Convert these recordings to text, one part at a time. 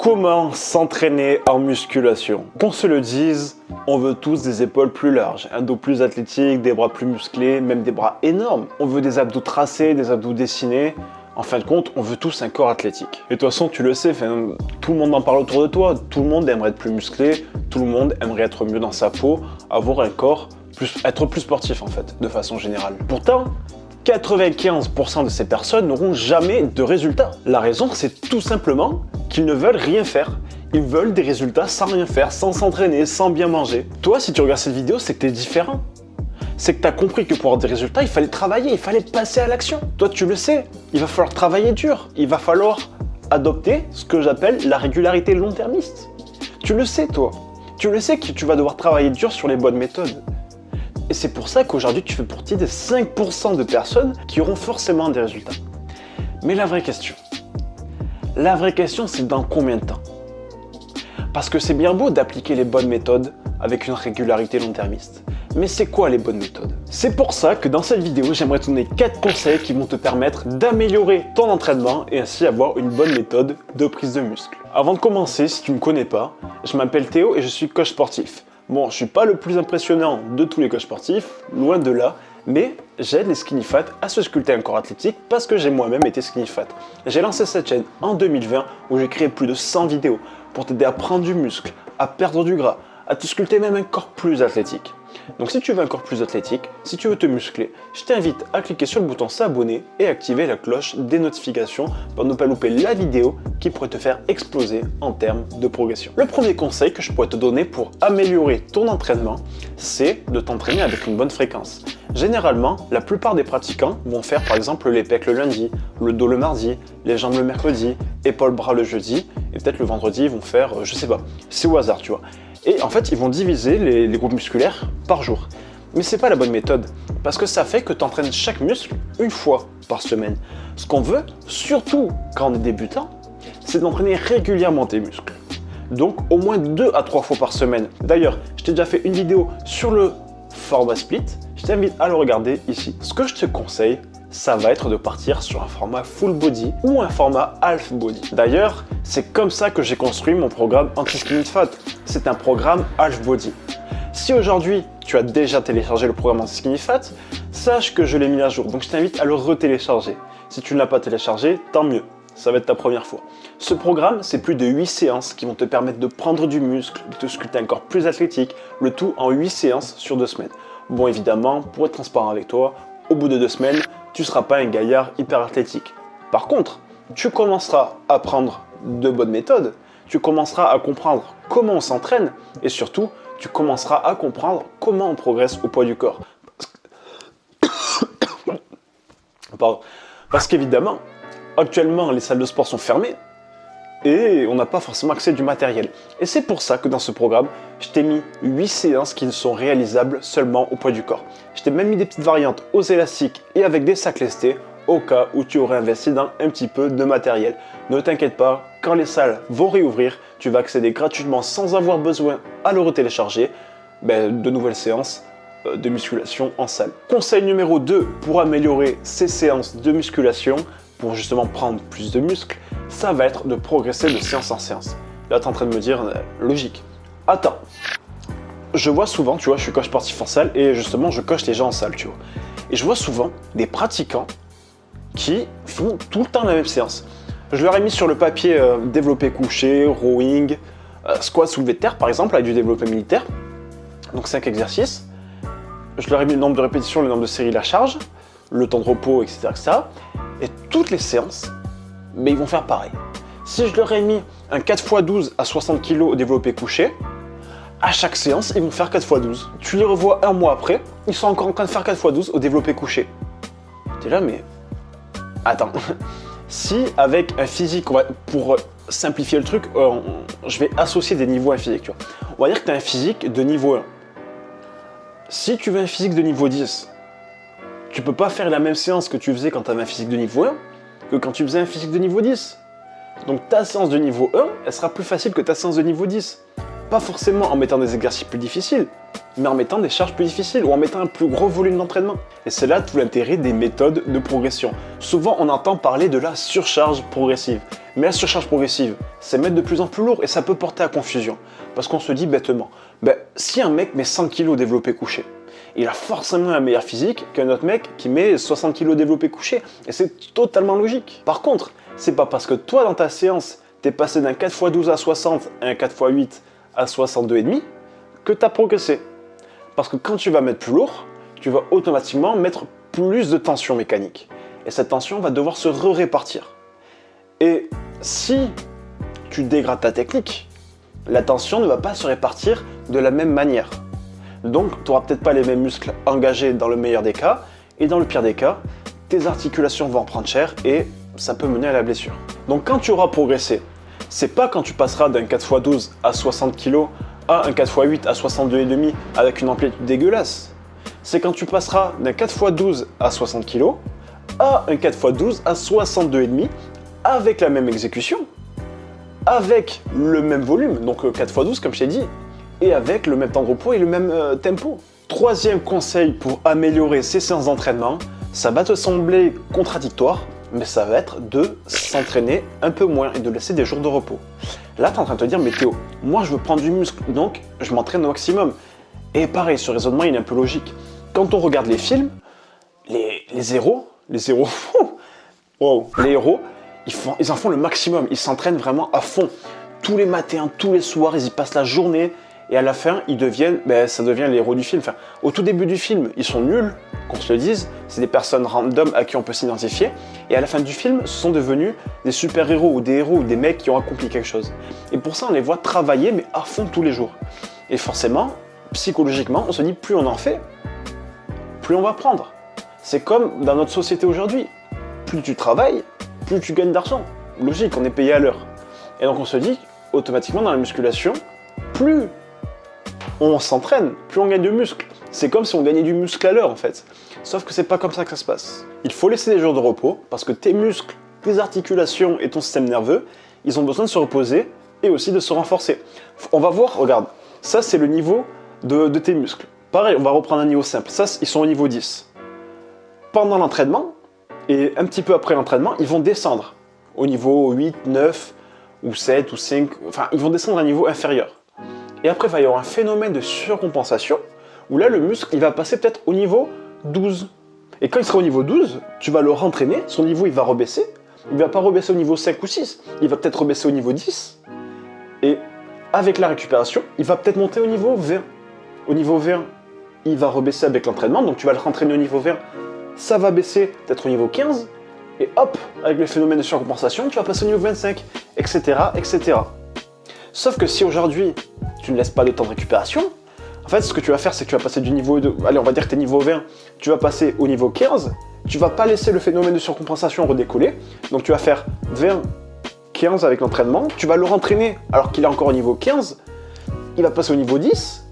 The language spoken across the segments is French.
Comment s'entraîner en musculation? Qu'on se le dise, on veut tous des épaules plus larges, un dos plus athlétique, des bras plus musclés, même des bras énormes. On veut des abdos tracés, des abdos dessinés. En fin de compte, on veut tous un corps athlétique. Et de toute façon, tu le sais, tout le monde en parle autour de toi. Tout le monde aimerait être plus musclé, tout le monde aimerait être mieux dans sa peau, avoir un corps, être plus sportif en fait, de façon générale. Pourtant, 95% de ces personnes n'auront jamais de résultats. La raison, c'est tout simplement qu'ils ne veulent rien faire. Ils veulent des résultats sans rien faire, sans s'entraîner, sans bien manger. Toi, si tu regardes cette vidéo, c'est que tu es différent. C'est que tu as compris que pour avoir des résultats, il fallait travailler, il fallait passer à l'action. Toi, tu le sais, il va falloir travailler dur. Il va falloir adopter ce que j'appelle la régularité long-termiste. Tu le sais, toi. Tu le sais que tu vas devoir travailler dur sur les bonnes méthodes. Et c'est pour ça qu'aujourd'hui, tu fais partie des 5% de personnes qui auront forcément des résultats. Mais la vraie question, c'est dans combien de temps? Parce que c'est bien beau d'appliquer les bonnes méthodes avec une régularité long-termiste. Mais c'est quoi les bonnes méthodes? C'est pour ça que dans cette vidéo, j'aimerais te donner 4 conseils qui vont te permettre d'améliorer ton entraînement et ainsi avoir une bonne méthode de prise de muscle. Avant de commencer, si tu ne me connais pas, je m'appelle Théo et je suis coach sportif. Bon, je ne suis pas le plus impressionnant de tous les coachs sportifs, loin de là, mais j'aide les skinny fat à se sculpter un corps athlétique parce que j'ai moi-même été skinny fat. J'ai lancé cette chaîne en 2020 où j'ai créé plus de 100 vidéos pour t'aider à prendre du muscle, à perdre du gras, à te sculpter même un corps plus athlétique. Donc si tu veux un corps plus athlétique, si tu veux te muscler, je t'invite à cliquer sur le bouton s'abonner et activer la cloche des notifications pour ne pas louper la vidéo qui pourrait te faire exploser en termes de progression. Le premier conseil que je pourrais te donner pour améliorer ton entraînement, c'est de t'entraîner avec une bonne fréquence. Généralement, la plupart des pratiquants vont faire par exemple les pecs le lundi, le dos le mardi, les jambes le mercredi, épaules-bras le jeudi, et peut-être le vendredi ils vont faire, je sais pas, c'est au hasard tu vois. Et en fait, ils vont diviser les groupes musculaires par jour. Mais c'est pas la bonne méthode, parce que ça fait que tu entraînes chaque muscle une fois par semaine. Ce qu'on veut, surtout quand on est débutant, c'est d'entraîner régulièrement tes muscles. Donc au moins 2 à 3 fois par semaine. D'ailleurs, je t'ai déjà fait une vidéo sur le format split, je t'invite à le regarder ici. Ce que je te conseille, ça va être de partir sur un format full body ou un format half body. D'ailleurs, c'est comme ça que j'ai construit mon programme Anti-Skinny Fat. C'est un programme half body. Si aujourd'hui, tu as déjà téléchargé le programme Anti-Skinny Fat, sache que je l'ai mis à jour. Donc je t'invite à le retélécharger. Si tu ne l'as pas téléchargé, tant mieux. Ça va être ta première fois. Ce programme, c'est plus de 8 séances qui vont te permettre de prendre du muscle, de te sculpter un corps plus athlétique, le tout en 8 séances sur 2 semaines. Bon, évidemment, pour être transparent avec toi, au bout de 2 semaines, tu ne seras pas un gaillard hyper athlétique. Par contre, tu commenceras à prendre de bonnes méthodes, tu commenceras à comprendre comment on s'entraîne et surtout, tu commenceras à comprendre comment on progresse au poids du corps. Pardon. Parce qu'évidemment, actuellement, les salles de sport sont fermées et on n'a pas forcément accès du matériel. Et c'est pour ça que dans ce programme, je t'ai mis 8 séances qui ne sont réalisables seulement au poids du corps. Je t'ai même mis des petites variantes aux élastiques et avec des sacs lestés au cas où tu aurais investi dans un petit peu de matériel. Ne t'inquiète pas, quand les salles vont réouvrir, tu vas accéder gratuitement sans avoir besoin à le retélécharger, de nouvelles séances de musculation en salle. Conseil numéro 2 pour améliorer ces séances de musculation, pour justement prendre plus de muscles, ça va être de progresser de séance en séance. Là, tu es en train de me dire, logique. Attends, je vois souvent, tu vois, je suis coach sportif en salle et justement, je coach les gens en salle, tu vois. Et je vois souvent des pratiquants qui font tout le temps la même séance. Je leur ai mis sur le papier développé couché, rowing, squat soulevé de terre, par exemple, avec du développé militaire. Donc 5 exercices. Je leur ai mis le nombre de répétitions, le nombre de séries, la charge, le temps de repos, etc. etc. Et toutes les séances, ils vont faire pareil. Si je leur ai mis un 4x12 à 60 kg au développé couché, à chaque séance, ils vont faire 4x12. Tu les revois un mois après, ils sont encore en train de faire 4x12 au développé couché. T'es là, mais... Attends. Si avec un physique, pour simplifier le truc, je vais associer des niveaux à un physique, tu vois. On va dire que tu as un physique de niveau 1. Si tu veux un physique de niveau 10, tu peux pas faire la même séance que tu faisais quand tu avais un physique de niveau 1 que quand tu faisais un physique de niveau 10. Donc ta séance de niveau 1, elle sera plus facile que ta séance de niveau 10. Pas forcément en mettant des exercices plus difficiles, mais en mettant des charges plus difficiles ou en mettant un plus gros volume d'entraînement. Et c'est là tout l'intérêt des méthodes de progression. Souvent, on entend parler de la surcharge progressive. Mais la surcharge progressive, c'est mettre de plus en plus lourd et ça peut porter à confusion. Parce qu'on se dit bêtement, si un mec met 100 kg développé couché, il a forcément un meilleur physique qu'un autre mec qui met 60 kg développé couché. Et c'est totalement logique. Par contre, c'est pas parce que toi, dans ta séance, t'es passé d'un 4x12 à 60 à un 4x8 à 62,5 que tu as progressé. Parce que quand tu vas mettre plus lourd, tu vas automatiquement mettre plus de tension mécanique. Et cette tension va devoir se répartir. Et si tu dégrades ta technique, la tension ne va pas se répartir de la même manière. Donc, tu n'auras peut-être pas les mêmes muscles engagés dans le meilleur des cas, et dans le pire des cas, tes articulations vont en prendre cher et ça peut mener à la blessure. Donc, quand tu auras progressé, c'est pas quand tu passeras d'un 4x12 à 60 kg à un 4x8 à 62,5 avec une amplitude dégueulasse. C'est quand tu passeras d'un 4x12 à 60 kg à un 4x12 à 62,5 avec la même exécution, avec le même volume, donc 4x12 comme je t'ai dit, et avec le même temps de repos et le même tempo. Troisième conseil pour améliorer ces séances d'entraînement, ça va te sembler contradictoire, mais ça va être de s'entraîner un peu moins et de laisser des jours de repos. Là, tu es en train de te dire, mais Théo, moi je veux prendre du muscle, donc je m'entraîne au maximum. Et pareil, ce raisonnement, il est un peu logique. Quand on regarde les films, les héros, wow, les héros, ils en font le maximum, ils s'entraînent vraiment à fond. Tous les matins, tous les soirs, ils y passent la journée, et à la fin, ça devient les héros du film. Enfin, au tout début du film, ils sont nuls, qu'on se le dise, c'est des personnes random à qui on peut s'identifier, et à la fin du film, ce sont devenus des super-héros ou des mecs qui ont accompli quelque chose. Et pour ça, on les voit travailler, mais à fond tous les jours. Et forcément, psychologiquement, on se dit, plus on en fait, plus on va prendre. C'est comme dans notre société aujourd'hui. Plus tu travailles, plus tu gagnes d'argent. Logique, on est payé à l'heure. Et donc on se dit, automatiquement dans la musculation, plus on s'entraîne, plus on gagne de muscle. C'est comme si on gagnait du muscle à l'heure en fait. Sauf que c'est pas comme ça que ça se passe. Il faut laisser des jours de repos parce que tes muscles, tes articulations et ton système nerveux, ils ont besoin de se reposer et aussi de se renforcer. On va voir, regarde, ça c'est le niveau de tes muscles. Pareil, on va reprendre un niveau simple. Ça, ils sont au niveau 10. Pendant l'entraînement et un petit peu après l'entraînement, ils vont descendre au niveau 8, 9 ou 7 ou 5. Enfin, ils vont descendre à un niveau inférieur. Et après, il va y avoir un phénomène de surcompensation où là, le muscle, il va passer peut-être au niveau 12. Et quand il sera au niveau 12, tu vas le rentraîner, son niveau, il va rebaisser. Il ne va pas rebaisser au niveau 5 ou 6. Il va peut-être rebaisser au niveau 10. Et avec la récupération, il va peut-être monter au niveau 20. Au niveau 20, il va rebaisser avec l'entraînement. Donc, tu vas le rentraîner au niveau 20. Ça va baisser peut-être au niveau 15. Et hop, avec le phénomène de surcompensation, tu vas passer au niveau 25, etc., etc. Sauf que si aujourd'hui, tu ne laisses pas de temps de récupération, en fait, ce que tu vas faire, c'est que tu vas passer du niveau de... Allez, on va dire que tu es niveau 20, tu vas passer au niveau 15, tu vas pas laisser le phénomène de surcompensation redécoller, donc tu vas faire 20, 15 avec l'entraînement, tu vas le rentraîner alors qu'il est encore au niveau 15, il va passer au niveau 10,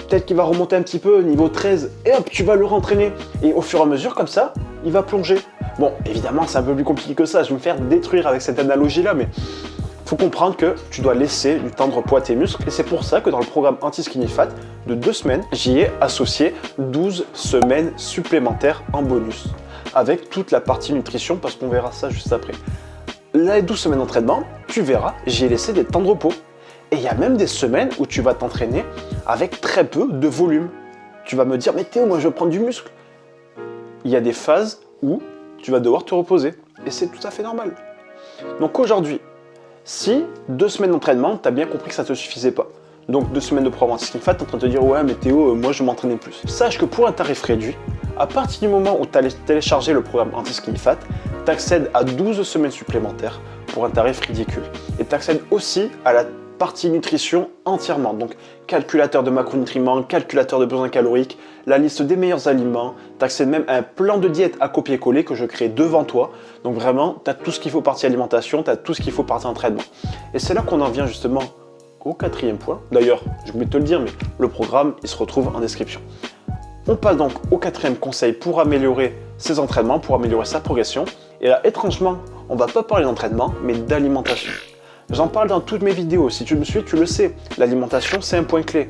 peut-être qu'il va remonter un petit peu au niveau 13, et hop, tu vas le rentraîner, et au fur et à mesure, comme ça, il va plonger. Bon, évidemment, c'est un peu plus compliqué que ça, je vais me faire détruire avec cette analogie-là, mais... faut comprendre que tu dois laisser du temps de repos à tes muscles et c'est pour ça que dans le programme Anti-Skinny Fat de 2 semaines, j'y ai associé 12 semaines supplémentaires en bonus avec toute la partie nutrition parce qu'on verra ça juste après. Les 12 semaines d'entraînement, tu verras, j'y ai laissé des temps de repos et il y a même des semaines où tu vas t'entraîner avec très peu de volume. Tu vas me dire, mais Théo, moi je veux prendre du muscle. Il y a des phases où tu vas devoir te reposer et c'est tout à fait normal. Donc aujourd'hui, si 2 semaines d'entraînement, tu as bien compris que ça ne te suffisait pas. Donc 2 semaines de programme Anti-Skinny Fat, tu es en train de te dire ouais mais Théo, moi je vais m'entraîner plus. Sache que pour un tarif réduit, à partir du moment où tu as téléchargé le programme Anti-Skinny Fat, tu accèdes à 12 semaines supplémentaires pour un tarif ridicule. Et tu accèdes aussi à la partie nutrition entièrement. Donc calculateur de macronutriments, calculateur de besoins caloriques, la liste des meilleurs aliments, tu accèdes même à un plan de diète à copier-coller que je crée devant toi. Donc vraiment, tu as tout ce qu'il faut partie alimentation, tu as tout ce qu'il faut partie entraînement. Et c'est là qu'on en vient justement au 4e point. D'ailleurs, j'ai oublié de te le dire, mais le programme, il se retrouve en description. On passe donc au 4e conseil pour améliorer ses entraînements, pour améliorer sa progression. Et là, étrangement, on ne va pas parler d'entraînement, mais d'alimentation. J'en parle dans toutes mes vidéos. Si tu me suis, tu le sais. L'alimentation, c'est un point clé.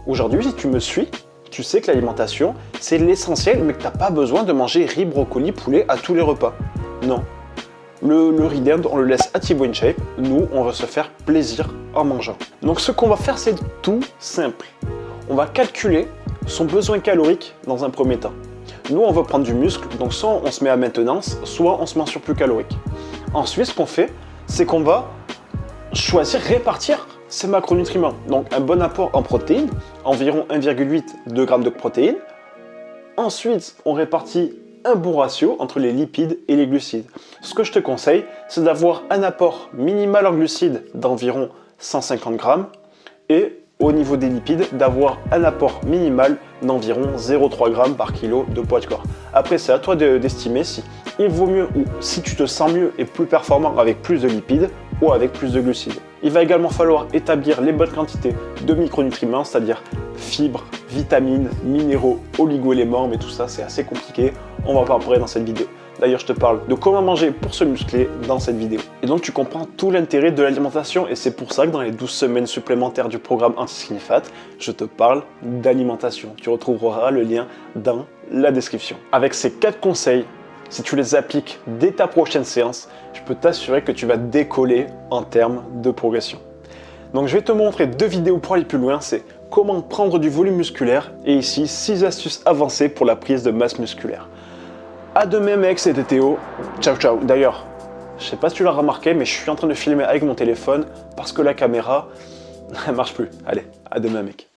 Aujourd'hui, si tu me suis, tu sais que l'alimentation, c'est l'essentiel, mais que tu n'as pas besoin de manger riz, brocoli, poulet à tous les repas. Non. Le riz d'Inde, on le laisse à Thibaut InShape. Nous, on va se faire plaisir en mangeant. Donc ce qu'on va faire, c'est tout simple. On va calculer son besoin calorique dans un premier temps. Nous, on veut prendre du muscle, donc soit on se met à maintenance, soit on se met en surplus calorique. Ensuite, ce qu'on fait, c'est qu'on va choisir, répartir ces macronutriments. Donc un bon apport en protéines, environ 1,8-2 g de protéines. Ensuite, on répartit un bon ratio entre les lipides et les glucides. Ce que je te conseille, c'est d'avoir un apport minimal en glucides d'environ 150 g et au niveau des lipides, d'avoir un apport minimal d'environ 0,3 g par kilo de poids de corps. Après, c'est à toi d'estimer si il vaut mieux ou si tu te sens mieux et plus performant avec plus de lipides ou avec plus de glucides. Il va également falloir établir les bonnes quantités de micronutriments, c'est-à-dire fibres, vitamines, minéraux, oligo-éléments, mais tout ça c'est assez compliqué, on va en parler dans cette vidéo. D'ailleurs, je te parle de comment manger pour se muscler dans cette vidéo. Et donc, tu comprends tout l'intérêt de l'alimentation et c'est pour ça que dans les 12 semaines supplémentaires du programme Anti-Skinny Fat, je te parle d'alimentation. Tu retrouveras le lien dans la description. Avec ces 4 conseils, si tu les appliques dès ta prochaine séance, je peux t'assurer que tu vas décoller en termes de progression. Donc, je vais te montrer 2 vidéos pour aller plus loin. C'est comment prendre du volume musculaire et ici 6 astuces avancées pour la prise de masse musculaire. À demain mec, c'était Théo. Ciao ciao. D'ailleurs, je sais pas si tu l'as remarqué, mais je suis en train de filmer avec mon téléphone parce que la caméra ne marche plus. Allez, à demain mec.